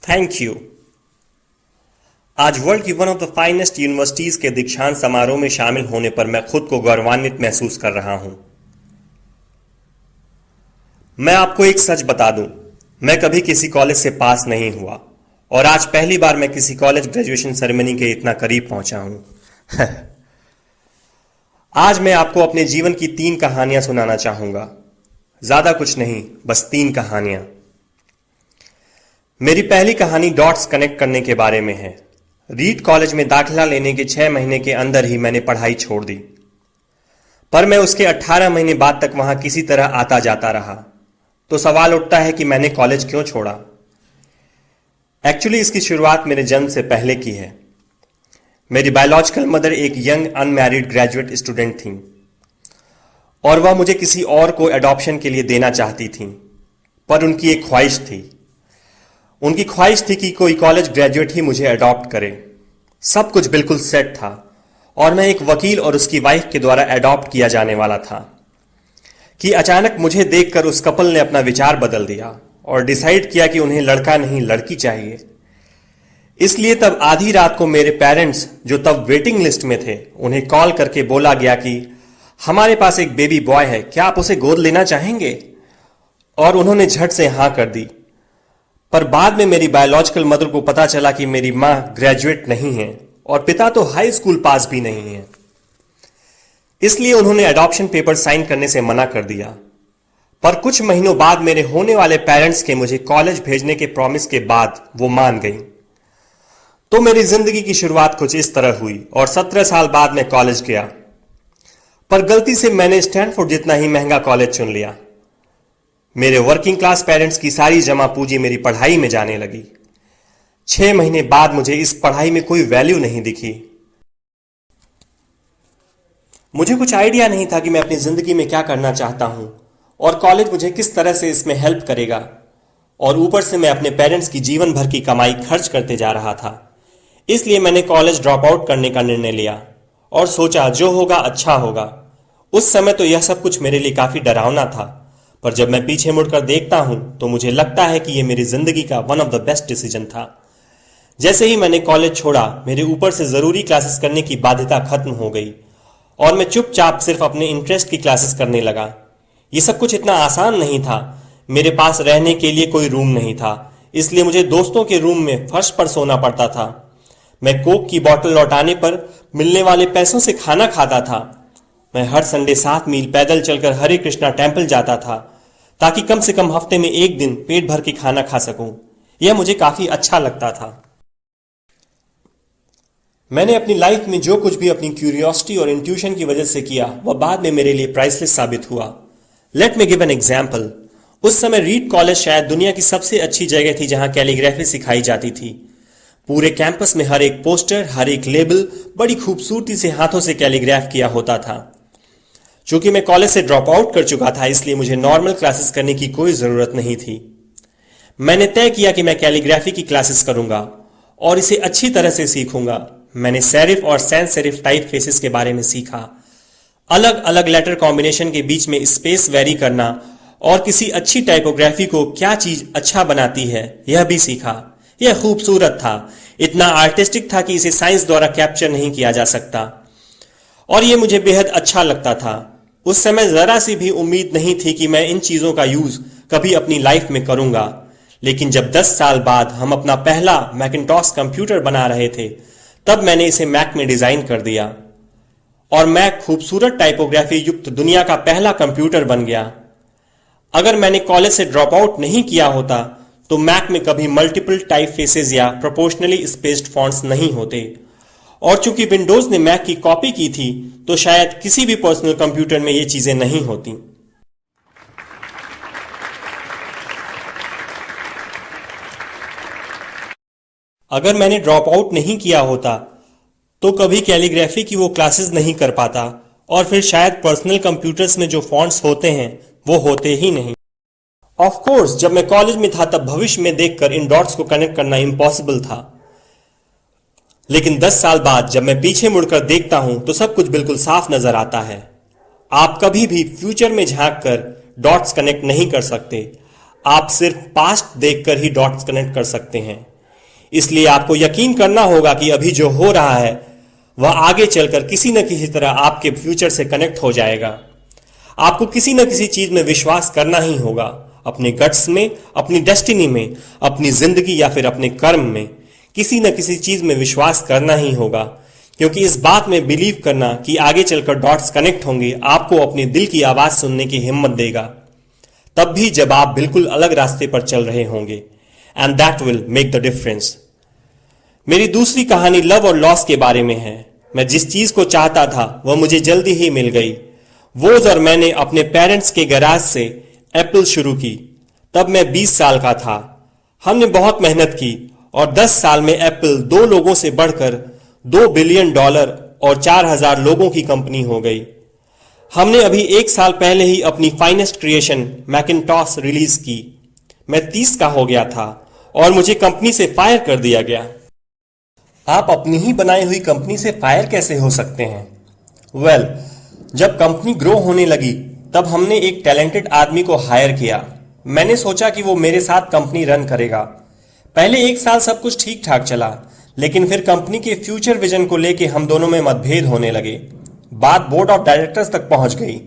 Thank you. आज world की one of the finest universities के दीक्षांत समारोह में शामिल होने पर मैं खुद को गौरवान्वित महसूस कर रहा हूं। मैं आपको एक सच बता दूं, मैं कभी किसी कॉलेज से पास नहीं हुआ और आज पहली बार मैं किसी कॉलेज ग्रेजुएशन सेरेमनी के इतना करीब पहुंचा हूं। आज मैं आपको अपने जीवन की 3 कहानियां सुनाना चाहूंगा। ज्यादा कुछ नहीं, बस 3 कहानियां। मेरी पहली कहानी डॉट्स कनेक्ट करने के बारे में है। रीड कॉलेज में दाखिला लेने के 6 महीने के अंदर ही मैंने पढ़ाई छोड़ दी, पर मैं उसके 18 महीने बाद तक वहां किसी तरह आता जाता रहा। तो सवाल उठता है कि मैंने कॉलेज क्यों छोड़ा। एक्चुअली इसकी शुरुआत मेरे जन्म से पहले की है। मेरी बायोलॉजिकल मदर एक यंग अनमैरिड ग्रेजुएट स्टूडेंट थी और वह मुझे किसी और को एडॉप्शन के लिए देना चाहती थी, पर उनकी एक ख्वाहिश थी। उनकी ख्वाहिश थी कि कोई कॉलेज ग्रेजुएट ही मुझे अडॉप्ट करे। सब कुछ बिल्कुल सेट था और मैं एक वकील और उसकी वाइफ के द्वारा अडॉप्ट किया जाने वाला था कि अचानक मुझे देखकर उस कपल ने अपना विचार बदल दिया और डिसाइड किया कि उन्हें लड़का नहीं लड़की चाहिए। इसलिए तब आधी रात को मेरे पेरेंट्स, जो तब वेटिंग लिस्ट में थे, उन्हें कॉल करके बोला गया कि हमारे पास एक बेबी बॉय है, क्या आप उसे गोद लेना चाहेंगे? और उन्होंने झट से हां कर दी। पर बाद में मेरी बायोलॉजिकल मदर को पता चला कि मेरी मां ग्रेजुएट नहीं है और पिता तो हाई स्कूल पास भी नहीं है। इसलिए उन्होंने एडॉप्शन पेपर साइन करने से मना कर दिया। पर कुछ महीनों बाद मेरे होने वाले पेरेंट्स के मुझे कॉलेज भेजने के प्रॉमिस के बाद वो मान गई। तो मेरी जिंदगी की शुरुआत कुछ इस तरह हुई और 17 साल बाद मैं कॉलेज गया। पर गलती से मैंने स्टैनफोर्ड जितना ही महंगा कॉलेज चुन लिया। मेरे वर्किंग क्लास पेरेंट्स की सारी जमा पूंजी मेरी पढ़ाई में जाने लगी। 6 महीने बाद मुझे इस पढ़ाई में कोई वैल्यू नहीं दिखी। मुझे कुछ आइडिया नहीं था कि मैं अपनी जिंदगी में क्या करना चाहता हूं और कॉलेज मुझे किस तरह से इसमें हेल्प करेगा। और ऊपर से मैं अपने पेरेंट्स की जीवन भर की कमाई खर्च करते जा रहा था। इसलिए मैंने कॉलेज ड्रॉप आउट करने का निर्णय लिया और सोचा जो होगा अच्छा होगा। उस समय तो यह सब कुछ मेरे लिए काफी डरावना था, पर जब मैं पीछे मुड़कर देखता हूं तो मुझे लगता है कि यह मेरी जिंदगी का one of the best decision था। जैसे ही मैंने कॉलेज छोड़ा, मेरे ऊपर से जरूरी क्लासेस करने की बाध्यता खत्म हो गई और मैं चुपचाप सिर्फ अपने इंटरेस्ट की क्लासेस करने लगा। यह सब कुछ इतना आसान नहीं था। मेरे पास रहने के लिए कोई रूम नहीं था, इसलिए मुझे दोस्तों के रूम में फर्श पर सोना पड़ता था। मैं कोक की बोतल लौटाने पर मिलने वाले पैसों से खाना खाता था। मैं हर संडे 7 मील पैदल चलकर हरे कृष्णा टेम्पल जाता था ताकि कम से कम हफ्ते में एक दिन पेट भर के खाना खा सकूं। यह मुझे काफी अच्छा लगता था। मैंने अपनी लाइफ में जो कुछ भी अपनी क्यूरियोसिटी और इंट्यूशन की वजह से किया, वह बाद में मेरे लिए प्राइसलेस साबित हुआ। Let me give an example. उस समय रीड कॉलेज शायद दुनिया की सबसे अच्छी जगह थी जहां कैलीग्राफी सिखाई जाती थी। पूरे कैंपस में हर एक पोस्टर, हर एक लेबल बड़ी खूबसूरती से हाथों से कैलीग्राफ किया होता था। चूंकि मैं कॉलेज से ड्रॉप आउट कर चुका था, इसलिए मुझे नॉर्मल क्लासेस करने की कोई जरूरत नहीं थी। मैंने तय किया कि मैं कैलीग्राफी की क्लासेस करूंगा और इसे अच्छी तरह से सीखूंगा। मैंने सेरिफ और सैंस सेरिफ टाइप फेसेस के बारे में सीखा, अलग अलग लेटर कॉम्बिनेशन के बीच में स्पेस वेरी करना और किसी अच्छी टाइपोग्राफी को क्या चीज अच्छा बनाती है यह भी सीखा। यह खूबसूरत था, इतना आर्टिस्टिक था कि इसे साइंस द्वारा कैप्चर नहीं किया जा सकता और यह मुझे बेहद अच्छा लगता था। उस समय जरा सी भी उम्मीद नहीं थी कि मैं इन चीजों का यूज कभी अपनी लाइफ में करूंगा। लेकिन जब 10 साल बाद हम अपना पहला मैकिन्टॉश कंप्यूटर बना रहे थे, तब मैंने इसे मैक में डिजाइन कर दिया और मैक खूबसूरत टाइपोग्राफी युक्त दुनिया का पहला कंप्यूटर बन गया। अगर मैंने कॉलेज से ड्रॉप आउट नहीं किया होता तो मैक में कभी मल्टीपल टाइप फेसेस या प्रोपोर्शनली स्पेस्ड फॉन्ट्स नहीं होते और चूंकि विंडोज ने मैक की कॉपी की थी तो शायद किसी भी पर्सनल कंप्यूटर में ये चीजें नहीं होती। अगर मैंने ड्रॉप आउट नहीं किया होता तो कभी कैलीग्राफी की वो क्लासेस नहीं कर पाता और फिर शायद पर्सनल कंप्यूटर्स में जो फॉन्ट्स होते हैं वो होते ही नहीं। ऑफ कोर्स जब मैं कॉलेज में था तब भविष्य में देखकर इन डॉट्स को कनेक्ट करना इम्पॉसिबल था, लेकिन 10 साल बाद जब मैं पीछे मुड़कर देखता हूं तो सब कुछ बिल्कुल साफ नजर आता है। आप कभी भी फ्यूचर में झांककर डॉट्स कनेक्ट नहीं कर सकते, आप सिर्फ पास्ट देखकर ही डॉट्स कनेक्ट कर सकते हैं। इसलिए आपको यकीन करना होगा कि अभी जो हो रहा है वह आगे चलकर किसी न किसी तरह आपके फ्यूचर से कनेक्ट हो जाएगा। आपको किसी न किसी चीज में विश्वास करना ही होगा, अपने गट्स में, अपनी डेस्टिनी में, अपनी जिंदगी या फिर अपने कर्म में किसी न किसी चीज में विश्वास करना ही होगा, क्योंकि इस बात में बिलीव करना कि आगे चलकर डॉट्स कनेक्ट होंगे आपको अपने दिल की आवाज सुनने की हिम्मत देगा, तब भी जब आप बिल्कुल अलग रास्ते पर चल रहे होंगे। And that will make the difference. मेरी दूसरी कहानी लव और लॉस के बारे में है। मैं जिस चीज को चाहता था वह मुझे जल्दी ही मिल गई। वोज और मैंने अपने पेरेंट्स के गैराज से एप्पल शुरू की। तब मैं 20 साल का था। हमने बहुत मेहनत की और 10 साल में एप्पल 2 लोगों से बढ़कर $2 बिलियन और 4000 लोगों की कंपनी हो गई। हमने अभी 1 साल पहले ही अपनी फाइनेस्ट क्रिएशन मैकिन्टॉश रिलीज की। मैं 30 का हो गया था और मुझे कंपनी से फायर कर दिया गया। आप अपनी ही बनाई हुई कंपनी से फायर कैसे हो सकते हैं? वेल, जब कंपनी ग्रो होने लगी तब हमने एक टैलेंटेड आदमी को हायर किया। मैंने सोचा कि वो मेरे साथ कंपनी रन करेगा। पहले 1 साल सब कुछ ठीक ठाक चला, लेकिन फिर कंपनी के फ्यूचर विजन को लेके हम दोनों में मतभेद होने लगे। बात बोर्ड ऑफ डायरेक्टर्स तक पहुंच गई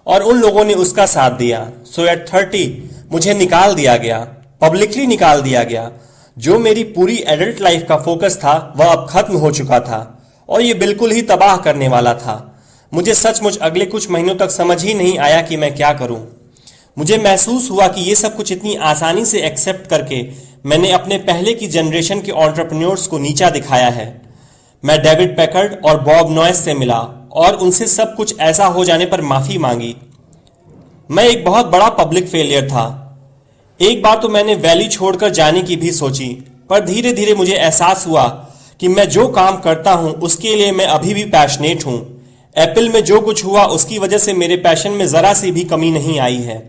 और उन लोगों ने उसका साथ दिया। सो एट 30 मुझे निकाल दिया गया, पब्लिकली निकाल दिया गया। जो मेरी पूरी एडल्ट लाइफ का फोकस था वह अब खत्म हो चुका था और ये बिल्कुल ही तबाह करने वाला था। मुझे सचमुच अगले कुछ महीनों तक समझ ही नहीं आया कि मैं क्या करूं। मुझे महसूस हुआ कि ये सब कुछ इतनी आसानी से एक्सेप्ट करके मैंने अपने पहले की जनरेशन के एंटरप्रेन्योर्स को नीचा दिखाया है। मैं डेविड पैकर्ड और बॉब नॉयस से मिला और उनसे सब कुछ ऐसा हो जाने पर माफी मांगी। मैं एक बहुत बड़ा पब्लिक फेलियर था। एक बार तो मैंने वैली छोड़कर जाने की भी सोची, पर धीरे धीरे मुझे एहसास हुआ कि मैं जो काम करता हूं उसके लिए मैं अभी भी पैशनेट हूं। एप्पल में जो कुछ हुआ उसकी वजह से मेरे पैशन में जरा सी भी कमी नहीं आई है।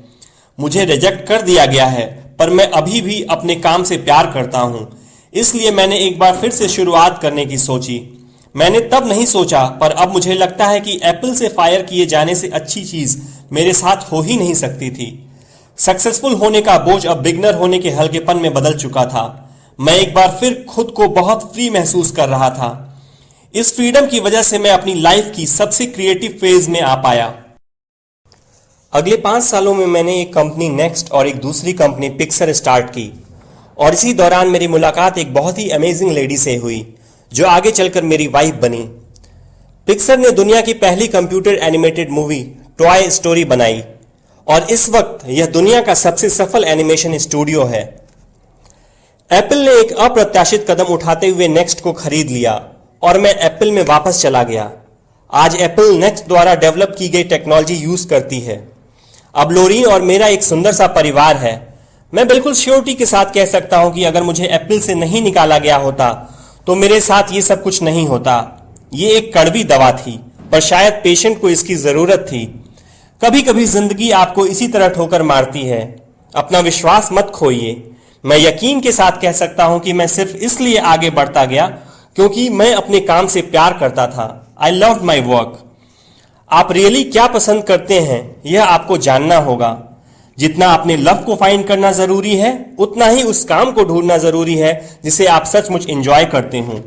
मुझे रिजेक्ट कर दिया गया है, पर मैं अभी भी अपने काम से प्यार करता हूं। इसलिए मैंने एक बार फिर से शुरुआत करने की सोची। मैंने तब नहीं सोचा, पर अब मुझे लगता है कि एप्पल से फायर किए जाने से अच्छी चीज मेरे साथ हो ही नहीं सकती थी। सक्सेसफुल होने का बोझ अब बिगनर होने के हल्केपन में बदल चुका था। मैं एक बार फिर खुद को बहुत फ्री महसूस कर रहा था। इस फ्रीडम की वजह से मैं अपनी लाइफ की सबसे क्रिएटिव फेज में आ पाया। अगले 5 सालों में मैंने एक कंपनी नेक्स्ट और एक दूसरी कंपनी पिक्सर स्टार्ट की और इसी दौरान मेरी मुलाकात एक बहुत ही अमेजिंग लेडी से हुई जो आगे चलकर मेरी वाइफ बनी। पिक्सर ने दुनिया की पहली computer animated movie toy story बनाई और इस वक्त यह दुनिया का सबसे सफल एनिमेशन स्टूडियो है। एप्पल ने एक अप्रत्याशित कदम उठाते हुए नेक्स्ट को खरीद लिया और मैं एप्पल में वापस चला गया। आज एप्पल नेक्स्ट द्वारा डेवलप की गई टेक्नोलॉजी यूज करती है। अब लोरीन और मेरा एक सुंदर सा परिवार है। मैं बिल्कुल श्योरिटी के साथ कह सकता हूं कि अगर मुझे एप्पल से नहीं निकाला गया होता तो मेरे साथ ये सब कुछ नहीं होता। ये एक कड़वी दवा थी, पर शायद पेशेंट को इसकी जरूरत थी। कभी कभी जिंदगी आपको इसी तरह ठोकर मारती है। अपना विश्वास मत खोइए। मैं यकीन के साथ कह सकता हूं कि मैं सिर्फ इसलिए आगे बढ़ता गया क्योंकि मैं अपने काम से प्यार करता था। I love my work. आप रियली क्या पसंद करते हैं यह आपको जानना होगा। जितना अपने लव को फाइंड करना जरूरी है, उतना ही उस काम को ढूंढना जरूरी है जिसे आप सचमुच एंजॉय करते हो।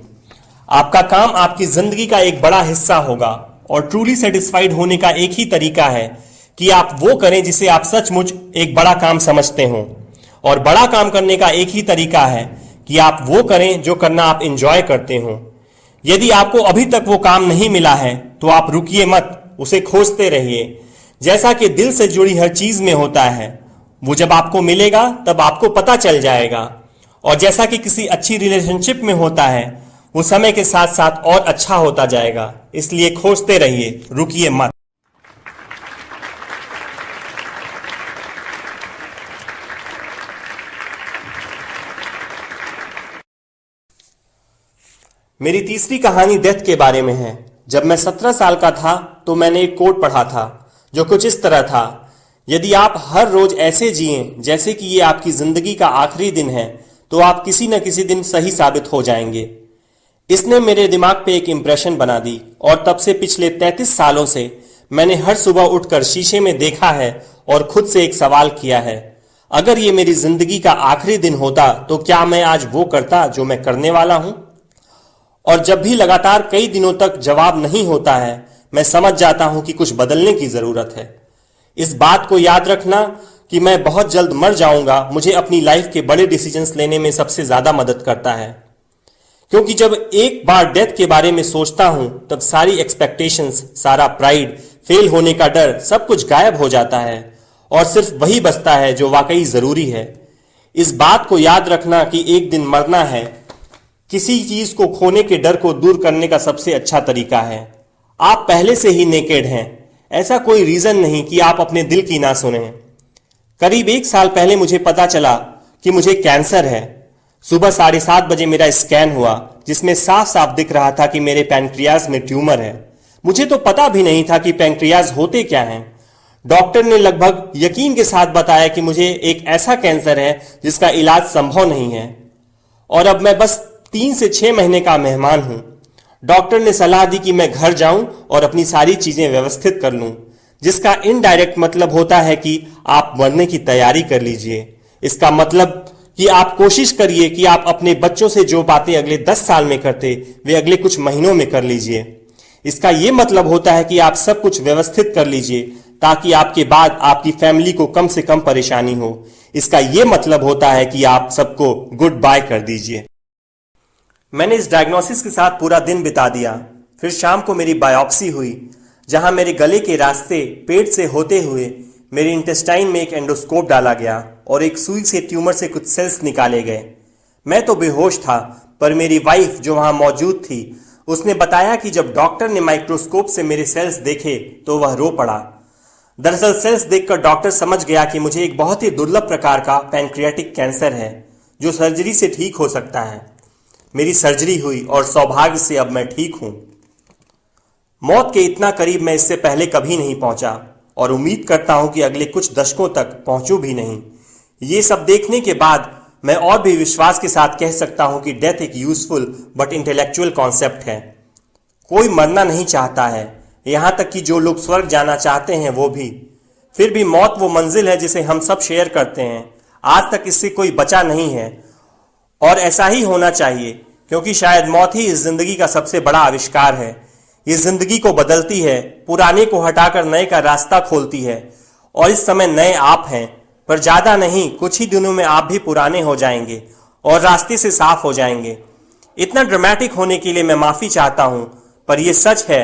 आपका काम आपकी जिंदगी का एक बड़ा हिस्सा होगा और ट्रूली सेटिस्फाइड होने का एक ही तरीका है कि आप वो करें जिसे आप सचमुच एक बड़ा काम समझते हो। और बड़ा काम करने का एक ही तरीका है कि आप वो करें जो करना आप एंजॉय करते हो। यदि आपको अभी तक वो काम नहीं मिला है तो आप रुकिए मत, उसे खोजते रहिए। जैसा कि दिल से जुड़ी हर चीज में होता है, वो जब आपको मिलेगा तब आपको पता चल जाएगा। और जैसा कि किसी अच्छी रिलेशनशिप में होता है, वो समय के साथ साथ और अच्छा होता जाएगा। इसलिए खोजते रहिए, रुकिए मत। मेरी तीसरी कहानी डेथ के बारे में है। जब मैं 17 साल का था तो मैंने एक कोट पढ़ा था जो कुछ इस तरह था, यदि आप हर रोज ऐसे जिएं जैसे कि ये आपकी जिंदगी का आखिरी दिन है तो आप किसी न किसी दिन सही साबित हो जाएंगे। इसने मेरे दिमाग पे एक इंप्रेशन बना दी और तब से पिछले 33 सालों से मैंने हर सुबह उठकर शीशे में देखा है और खुद से एक सवाल किया है, अगर ये मेरी जिंदगी का आखिरी दिन होता तो क्या मैं आज वो करता जो मैं करने वाला हूं? और जब भी लगातार कई दिनों तक जवाब नहीं होता है, मैं समझ जाता हूं कि कुछ बदलने की जरूरत है। इस बात को याद रखना कि मैं बहुत जल्द मर जाऊंगा मुझे अपनी लाइफ के बड़े डिसीजंस लेने में सबसे ज्यादा मदद करता है, क्योंकि जब एक बार डेथ के बारे में सोचता हूं तब सारी एक्सपेक्टेशंस, सारा प्राइड, फेल होने का डर, सब कुछ गायब हो जाता है और सिर्फ वही बचता है जो वाकई जरूरी है। इस बात को याद रखना कि एक दिन मरना है किसी चीज को खोने के डर को दूर करने का सबसे अच्छा तरीका है। आप पहले से ही नेकेड हैं, ऐसा कोई रीजन नहीं कि आप अपने दिल की ना सुने। करीब 1 साल पहले मुझे पता चला कि मुझे कैंसर है। सुबह 7:30 बजे मेरा स्कैन हुआ जिसमें साफ साफ दिख रहा था कि मेरे पैंक्रियाज में ट्यूमर है। मुझे तो पता भी नहीं था कि पैंक्रियाज होते क्या हैं। डॉक्टर ने लगभग यकीन के साथ बताया कि मुझे एक ऐसा कैंसर है जिसका इलाज संभव नहीं है और अब मैं बस 3 से 6 महीने का मेहमान हूं। डॉक्टर ने सलाह दी कि मैं घर जाऊं और अपनी सारी चीजें व्यवस्थित कर लूं, जिसका इनडायरेक्ट मतलब होता है कि आप मरने की तैयारी कर लीजिए। इसका मतलब कि आप कोशिश करिए कि आप अपने बच्चों से जो बातें अगले 10 साल में करते वे अगले कुछ महीनों में कर लीजिए। इसका यह मतलब होता है कि आप सब कुछ व्यवस्थित कर लीजिए ताकि आपके बाद आपकी फैमिली को कम से कम परेशानी हो। इसका यह मतलब होता है कि आप सबको गुड बाय कर दीजिए। मैंने इस डायग्नोसिस के साथ पूरा दिन बिता दिया। फिर शाम को मेरी बायोप्सी हुई, जहां मेरे गले के रास्ते पेट से होते हुए मेरे इंटेस्टाइन में एक एंडोस्कोप डाला गया और एक सुई से ट्यूमर से कुछ सेल्स निकाले गए। मैं तो बेहोश था, पर मेरी वाइफ जो वहां मौजूद थी उसने बताया कि जब डॉक्टर ने माइक्रोस्कोप से मेरे सेल्स देखे तो वह रो पड़ा। दरअसल सेल्स देखकर डॉक्टर समझ गया कि मुझे एक बहुत ही दुर्लभ प्रकार का पैंक्रियाटिक कैंसर है जो सर्जरी से ठीक हो सकता है। मेरी सर्जरी हुई और सौभाग्य से अब मैं ठीक हूं। मौत के इतना करीब मैं इससे पहले कभी नहीं पहुंचा और उम्मीद करता हूं कि अगले कुछ दशकों तक पहुंचूं भी नहीं। ये सब देखने के बाद मैं और भी विश्वास के साथ कह सकता हूं कि डेथ एक यूजफुल बट इंटेलेक्चुअल कॉन्सेप्ट है। कोई मरना नहीं चाहता है, यहां तक कि जो लोग स्वर्ग जाना चाहते हैं वो भी। फिर भी मौत वो मंजिल है जिसे हम सब शेयर करते हैं। आज तक इससे कोई बचा नहीं है और ऐसा ही होना चाहिए, क्योंकि शायद मौत ही इस जिंदगी का सबसे बड़ा आविष्कार है। ये जिंदगी को बदलती है, पुराने को हटाकर नए का रास्ता खोलती है और इस समय नए आप हैं, पर ज्यादा नहीं, कुछ ही दिनों में आप भी पुराने हो जाएंगे और रास्ते से साफ हो जाएंगे। इतना ड्रामेटिक होने के लिए मैं माफी चाहता हूं, पर यह सच है।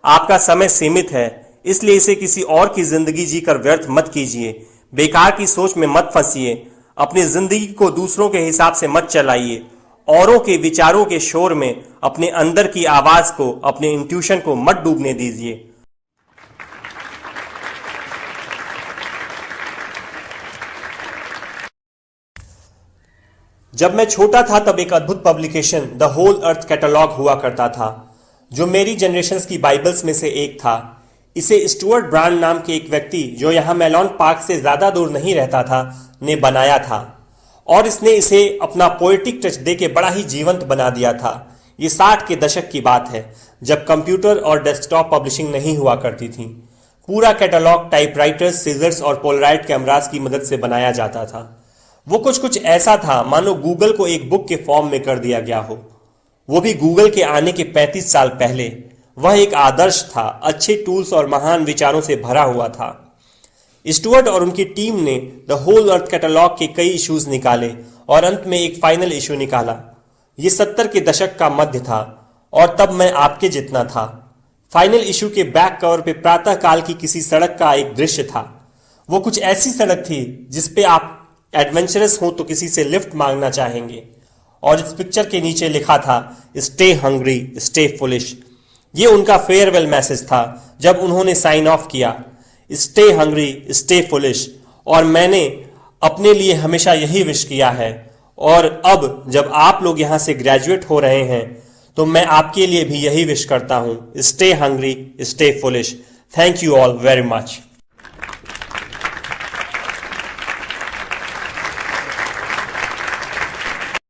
आपका समय सीमित है, इसलिए इसे किसी और की जिंदगी जीकर व्यर्थ मत कीजिए। बेकार की सोच में मत फंसिए। अपनी जिंदगी को दूसरों के हिसाब से मत चलाइए। औरों के विचारों के शोर में अपने अंदर की आवाज को, अपने इंट्यूशन को मत डूबने दीजिए। जब मैं छोटा था तब एक अद्भुत publication the Whole Earth Catalog हुआ करता था, जो मेरी जनरेशंस की बाइबल्स में से एक था। इसे स्टुअर्ट ब्रांड नाम के एक व्यक्ति, जो यहां मेलॉन पार्क से ज्यादा दूर नहीं रहता था, ने बनाया था और इसने इसे अपना पोएटिक टच देके बड़ा ही जीवंत बना दिया था। ये 60 के दशक की बात है, जब कंप्यूटर और डेस्कटॉप पब्लिशिंग नहीं हुआ करती थी। पूरा कैटलॉग टाइपराइटर्स, सीजर्स और पोलराइड कैमरास की मदद से बनाया जाता था। वो कुछ ऐसा था मानो गूगल को एक बुक के फॉर्म में कर दिया गया हो, वो भी गूगल के आने के 35 साल पहले। वह एक आदर्श था, अच्छे टूल्स और महान विचारों से भरा हुआ था। स्टुअर्ट और उनकी टीम ने द होल अर्थ कैटलॉग के कई इश्यूज निकाले और अंत में एक फाइनल इश्यू निकाला। ये 70 के दशक का मध्य था और तब मैं आपके जितना था। फाइनल इश्यू के बैक कवर पे प्रातः काल की किसी सड़क का एक दृश्य था। वो कुछ ऐसी सड़क थी जिसपे आप एडवेंचरस हो तो किसी से लिफ्ट मांगना चाहेंगे, और इस पिक्चर के नीचे लिखा था स्टे हंग्री स्टे फुलिश। ये उनका फेयरवेल मैसेज था जब उन्होंने साइन ऑफ किया, स्टे हंग्री स्टे फुलिश। और मैंने अपने लिए हमेशा यही विश किया है, और अब जब आप लोग यहां से ग्रेजुएट हो रहे हैं तो मैं आपके लिए भी यही विश करता हूं, stay hungry stay foolish. Thank you all very much.